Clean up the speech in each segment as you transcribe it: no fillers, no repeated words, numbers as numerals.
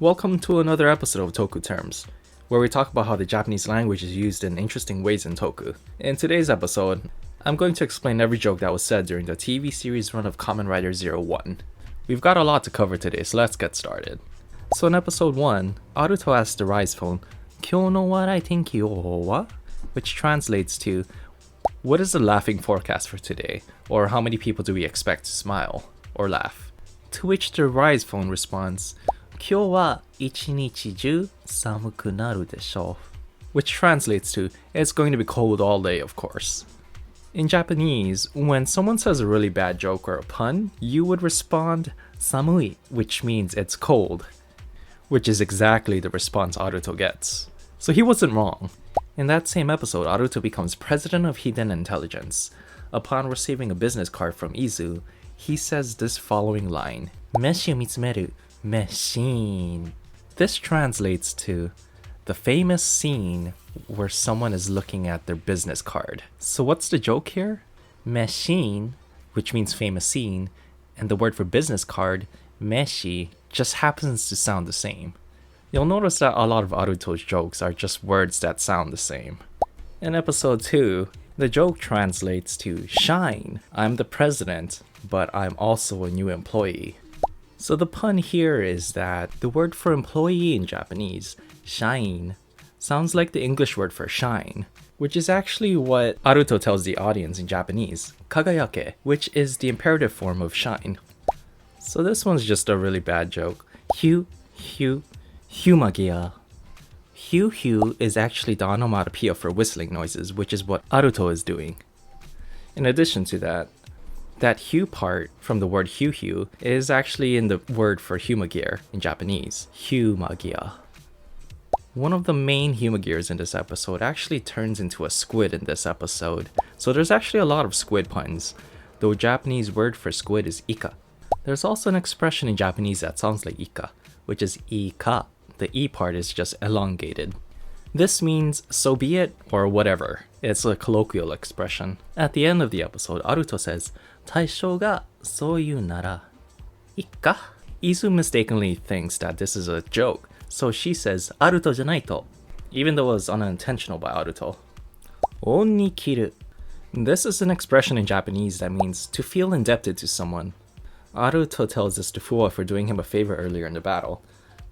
Welcome to another episode of Toku Terms, where we talk about how the Japanese language is used in interesting ways in Toku. In today's episode, I'm going to explain every joke that was said during the TV series run of Kamen Rider Zero-One. We've got a lot to cover today, so let's get started. So in episode 1, Aruto asks the Rise phone, "Kyou no warai tenki o wa?" which translates to, "What is the laughing forecast for today?" or "How many people do we expect to smile?" or laugh. To which the Rise phone responds, "Kyou wa ichinichi ju samuku naru desho," which translates to, "It's going to be cold all day, of course." In Japanese, when someone says a really bad joke or a pun, you would respond samui, which means it's cold, which is exactly the response Aruto gets. So he wasn't wrong. In that same episode, Aruto becomes president of Hidden Intelligence. Upon receiving a business card from Izu, he says this following line, "Meshi o mitsumeru, machine." This translates to the famous scene where someone is looking at their business card. So what's the joke here? Machine, which means famous scene, and the word for business card, meshi, just happens to sound the same. You'll notice that a lot of Aruto's jokes are just words that sound the same. In episode 2, the joke translates to, "Shine, I'm the president, but I'm also a new employee." So the pun here is that the word for employee in Japanese, shine, sounds like the English word for shine, which is actually what Aruto tells the audience in Japanese, kagayake, which is the imperative form of shine. So this one's just a really bad joke. Humagia. Hugh is actually the onomatopoeia for whistling noises, which is what Aruto is doing. In addition to that hue part from the word hue is actually in the word for humagear in Japanese, humagia. One of the main humagears in this episode actually turns into a squid in this episode, so there's actually a lot of squid puns, though Japanese word for squid is ika. There's also an expression in Japanese that sounds like ika, which is ika. The e part is just elongated. This means so be it or whatever. It's a colloquial expression. At the end of the episode, Aruto says, "Taishou ga souyu nara ikka." Izu mistakenly thinks that this is a joke, so she says, "Aruto janai to," even though it was unintentional by Aruto. Onni kiru. This is an expression in Japanese that means to feel indebted to someone. Aruto tells this to Fuwa for doing him a favor earlier in the battle,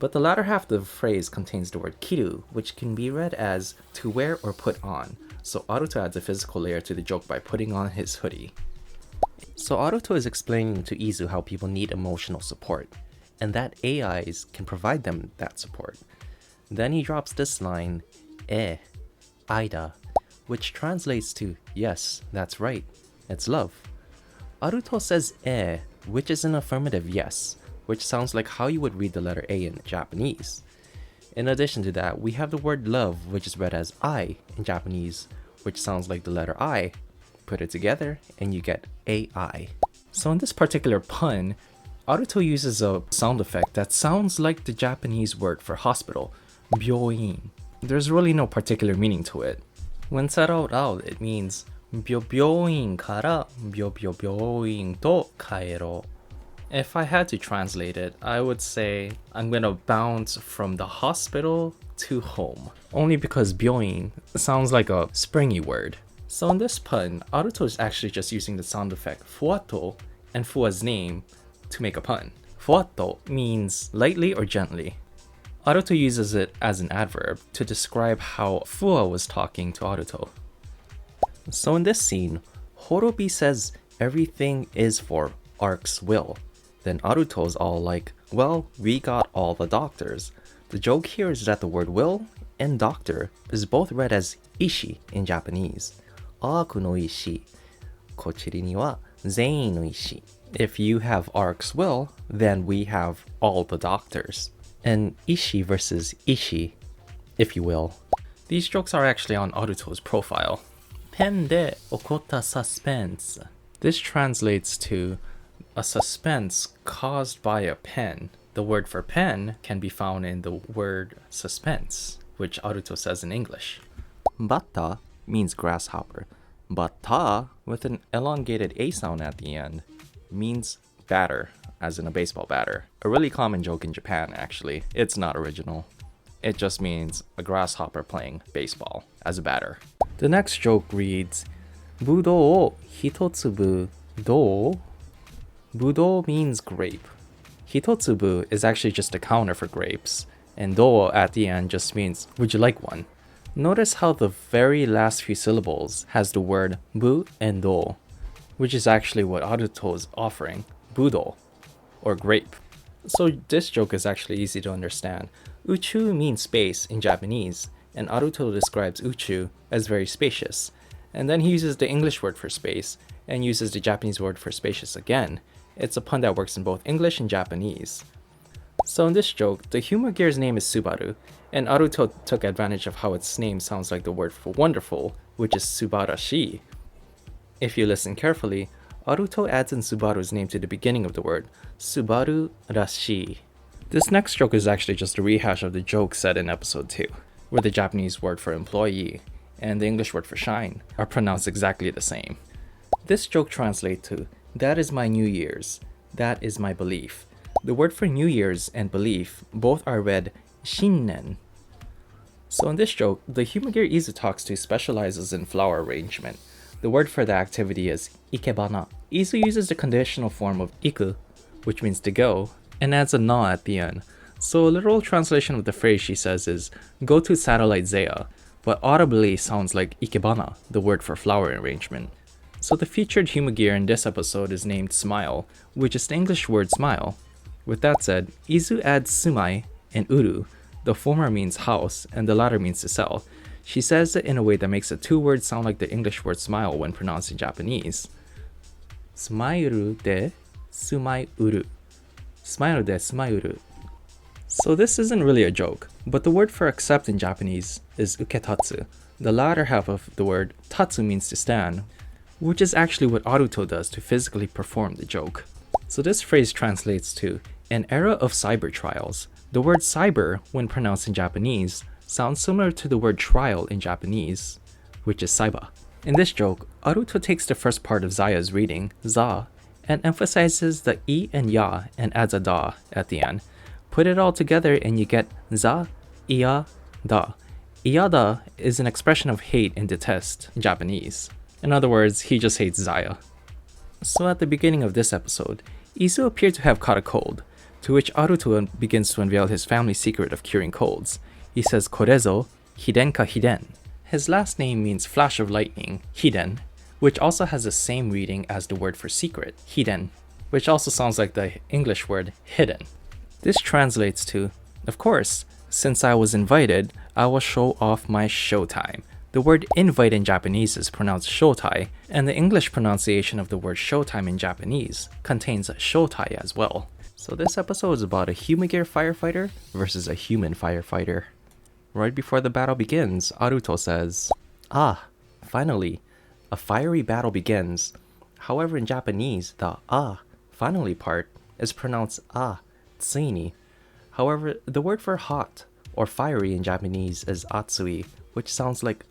but the latter half of the phrase contains the word kiru, which can be read as to wear or put on, so Aruto adds a physical layer to the joke by putting on his hoodie. So Aruto is explaining to Izu how people need emotional support, and that AIs can provide them that support. Then he drops this line, aida, which translates to, "Yes, that's right, it's love." Aruto says which is an affirmative yes, which sounds like how you would read the letter A in Japanese. In addition to that, we have the word love, which is read as I in Japanese, which sounds like the letter I. Put it together and you get AI. So in this particular pun, Aruto uses a sound effect that sounds like the Japanese word for hospital, byoin. There's really no particular meaning to it. When said out loud, it means byoin kara byoin to kaero. If I had to translate it, I would say I'm gonna bounce from the hospital to home. Only because byoin sounds like a springy word. So in this pun, Aruto is actually just using the sound effect fuwato and Fuwa's name to make a pun. Fuwato means lightly or gently. Aruto uses it as an adverb to describe how Fuwa was talking to Aruto. So in this scene, Horobi says everything is for Ark's will. Then Aruto's all like, "Well, we got all the doctors." The joke here is that the word will and doctor is both read as ishi in Japanese. Arku no ishi, kochiri ni wa zein no ishi. If you have Ark's will, then we have all the doctors. And ishi versus ishi, if you will. These jokes are actually on Aruto's profile. Pen de okotta suspense. This translates to a suspense caused by a pen. The word for pen can be found in the word suspense, which Aruto says in English. Batta means grasshopper. Batta, with an elongated A sound at the end, means batter, as in a baseball batter. A really common joke in Japan, actually. It's not original. It just means a grasshopper playing baseball as a batter. The next joke reads, Budō hitotsubu dō? Budō means grape. Hitotsubu is actually just a counter for grapes, and do at the end just means, would you like one? Notice how the very last few syllables has the word bu and do, which is actually what Aruto is offering, budo, or grape. So this joke is actually easy to understand. Uchu means space in Japanese, and Aruto describes uchu as very spacious. And then he uses the English word for space, and uses the Japanese word for spacious again. It's a pun that works in both English and Japanese. So in this joke, the humor gear's name is Subaru, and Aruto took advantage of how its name sounds like the word for wonderful, which is Subarashi. If you listen carefully, Aruto adds in Subaru's name to the beginning of the word, Subaru Rashi. This next joke is actually just a rehash of the joke said in episode 2, where the Japanese word for employee and the English word for shine are pronounced exactly the same. This joke translates to, that is my New Year's, that is my belief. The word for New Year's and belief both are read shinnen. So in this joke, the human gear Izu talks to specializes in flower arrangement. The word for the activity is ikebana. Izu uses the conditional form of iku, which means to go, and adds a na at the end. So a literal translation of the phrase she says is, go to satellite Zea, but audibly sounds like ikebana, the word for flower arrangement. So the featured human gear in this episode is named Smile, which is the English word smile. With that said, Izu adds sumai and uru. The former means house, and the latter means to sell. She says it in a way that makes the two words sound like the English word smile when pronounced in Japanese. Smairu de sumai uru. Smairu de sumai uru. So this isn't really a joke, but the word for accept in Japanese is uketatsu. The latter half of the word tatsu means to stand, which is actually what Aruto does to physically perform the joke. So this phrase translates to, an era of cyber trials. The word cyber, when pronounced in Japanese, sounds similar to the word trial in Japanese, which is saiba. In this joke, Aruto takes the first part of Zaya's reading, za, and emphasizes the i and ya and adds a da at the end. Put it all together and you get za, iya, da. Iyada is an expression of hate and detest in Japanese. In other words, he just hates Zaya. So at the beginning of this episode, Izu appeared to have caught a cold, to which Aruto begins to unveil his family secret of curing colds. He says korezo, hiden ka hiden. His last name means flash of lightning, hiden, which also has the same reading as the word for secret, hiden, which also sounds like the English word hidden. This translates to, of course, since I was invited, I will show off my Showtime. The word invite in Japanese is pronounced shotai, and the English pronunciation of the word showtime in Japanese contains shotai as well. So this episode is about a human gear firefighter versus a human firefighter. Right before the battle begins, Aruto says, "Ah, finally, a fiery battle begins." However, in Japanese, the finally part is pronounced tsuini. However, the word for hot or fiery in Japanese is atsui, which sounds like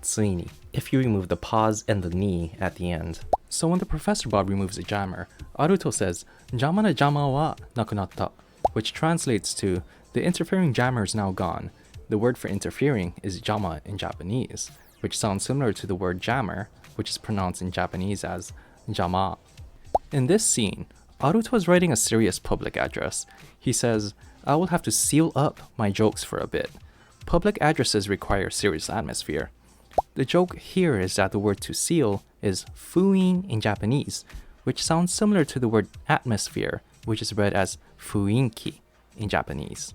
tsuini, if you remove the pause and the ni at the end. So when the Professor Bob removes the jammer, Aruto says, "Jama na jama wa nakunatta," which translates to, the interfering jammer is now gone. The word for interfering is jama in Japanese, which sounds similar to the word jammer, which is pronounced in Japanese as jama. In this scene, Aruto is writing a serious public address. He says, "I will have to seal up my jokes for a bit." Public addresses require serious atmosphere. The joke here is that the word to seal is fuin in Japanese, which sounds similar to the word atmosphere, which is read as fuinki in Japanese.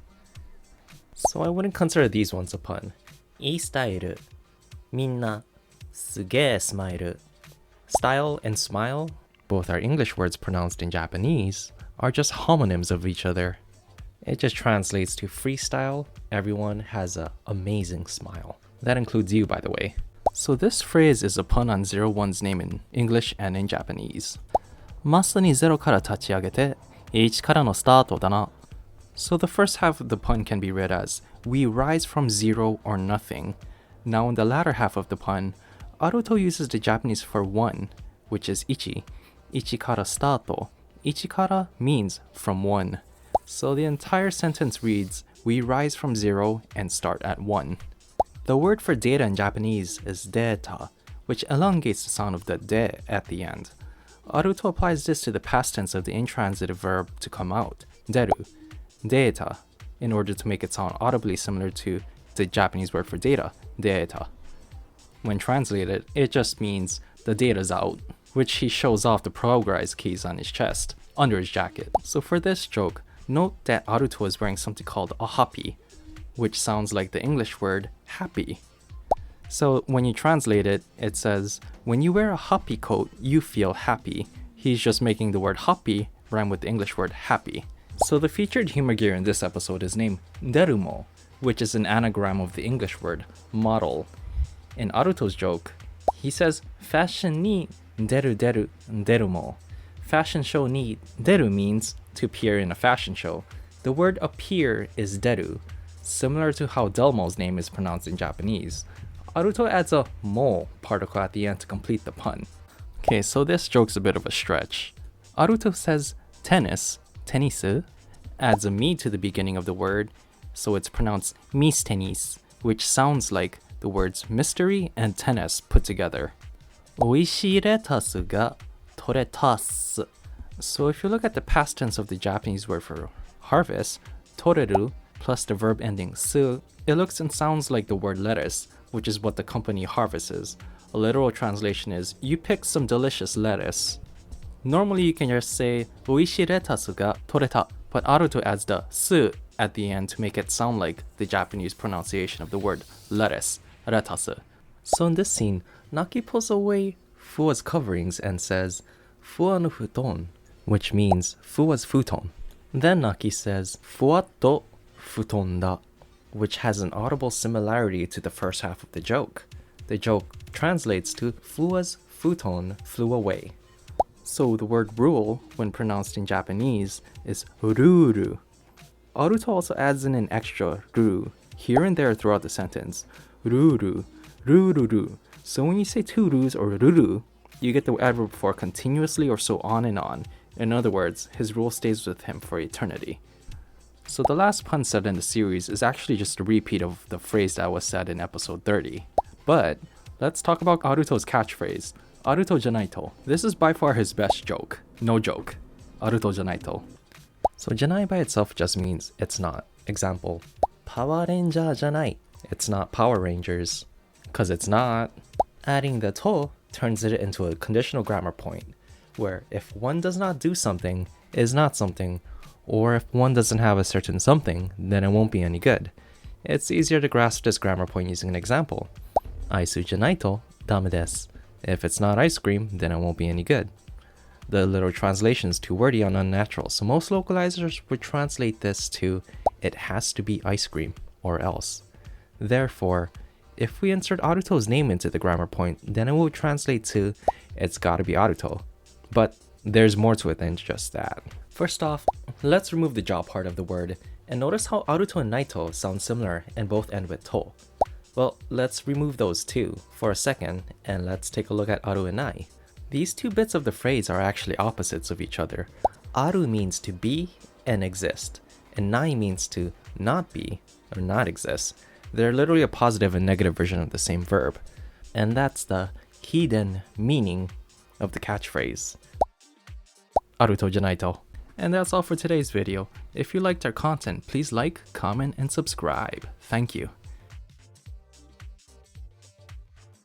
So I wouldn't consider these ones a pun. I style, minna, suge smile. Style and smile, both are English words pronounced in Japanese, are just homonyms of each other. It just translates to freestyle. Everyone has an amazing smile. That includes you, by the way. So this phrase is a pun on Zero-One's name in English and in Japanese. まさにゼロから立ち上げて、1からのスタートだな. So the first half of the pun can be read as, we rise from zero or nothing. Now in the latter half of the pun, Aruto uses the Japanese for one, which is ichi. Ichi kara starto. Ichikara means from 1. So the entire sentence reads, we rise from 0 and start at 1. The word for data in Japanese is data, which elongates the sound of the de at the end. Aruto applies this to the past tense of the intransitive verb to come out, deru, data, in order to make it sound audibly similar to the Japanese word for data, data. When translated, it just means the data's out, which he shows off the progress keys on his chest, under his jacket. So for this joke, note that Aruto is wearing something called a happy, which sounds like the English word happy. So when you translate it, it says, when you wear a happy coat, you feel happy. He's just making the word happy rhyme with the English word happy. So the featured humor gear in this episode is named Derumo, which is an anagram of the English word model. In Aruto's joke, he says, fashion ni deru deru derumo. Fashion show ni deru means to appear in a fashion show. The word appear is deru, similar to how Delmo's name is pronounced in Japanese. Aruto adds a mo particle at the end to complete the pun. Okay, so this joke's a bit of a stretch. Aruto says tennis, tenisu, adds a mi to the beginning of the word, so it's pronounced mis tenis, which sounds like the words mystery and tennis put together. Oishii retasu ga toretasu. So if you look at the past tense of the Japanese word for harvest, toreru, plus the verb ending su, it looks and sounds like the word lettuce, which is what the company harvests. A literal translation is, you picked some delicious lettuce. Normally you can just say, oishii retasu ga toreta, but Aruto adds the su at the end to make it sound like the Japanese pronunciation of the word lettuce, retasu. So in this scene, Naki pulls away Fuwa's coverings and says, Fuwa no futon, which means Fuwa's futon. Then Naki says, Fuwa to futon da, which has an audible similarity to the first half of the joke. The joke translates to Fuwa's futon flew away. So the word rule, when pronounced in Japanese, is ruru. Aruto also adds in an extra ru here and there throughout the sentence. Ruru, rururu. So when you say two rus or ruru, you get the adverb for continuously or so on and on. In other words, his rule stays with him for eternity. So the last pun said in the series is actually just a repeat of the phrase that was said in episode 30. But let's talk about Aruto's catchphrase, Aruto janaito. This is by far his best joke. No joke. Aruto janaito. So janai by itself just means it's not. Example, Power Ranger janai. It's not Power Rangers. Cause it's not. Adding the to turns it into a conditional grammar point, where if one does not do something, is not something, or if one doesn't have a certain something, then it won't be any good. It's easier to grasp this grammar point using an example. Aisu janaito dame desu. If it's not ice cream, then it won't be any good. The literal translation is too wordy and unnatural, so most localizers would translate this to, it has to be ice cream, or else. Therefore, if we insert Aruto's name into the grammar point, then it will translate to, it's gotta be Aruto. But there's more to it than just that. First off, let's remove the jaw part of the word, and notice how Aruto and Naito sound similar and both end with to. Well, let's remove those too for a second, and let's take a look at Aru and Nai. These two bits of the phrase are actually opposites of each other. Aru means to be and exist, and Nai means to not be or not exist. They're literally a positive and negative version of the same verb. And that's the hidden meaning of the catchphrase. Aruto janaito. And that's all for today's video. If you liked our content, please like, comment, and subscribe. Thank you.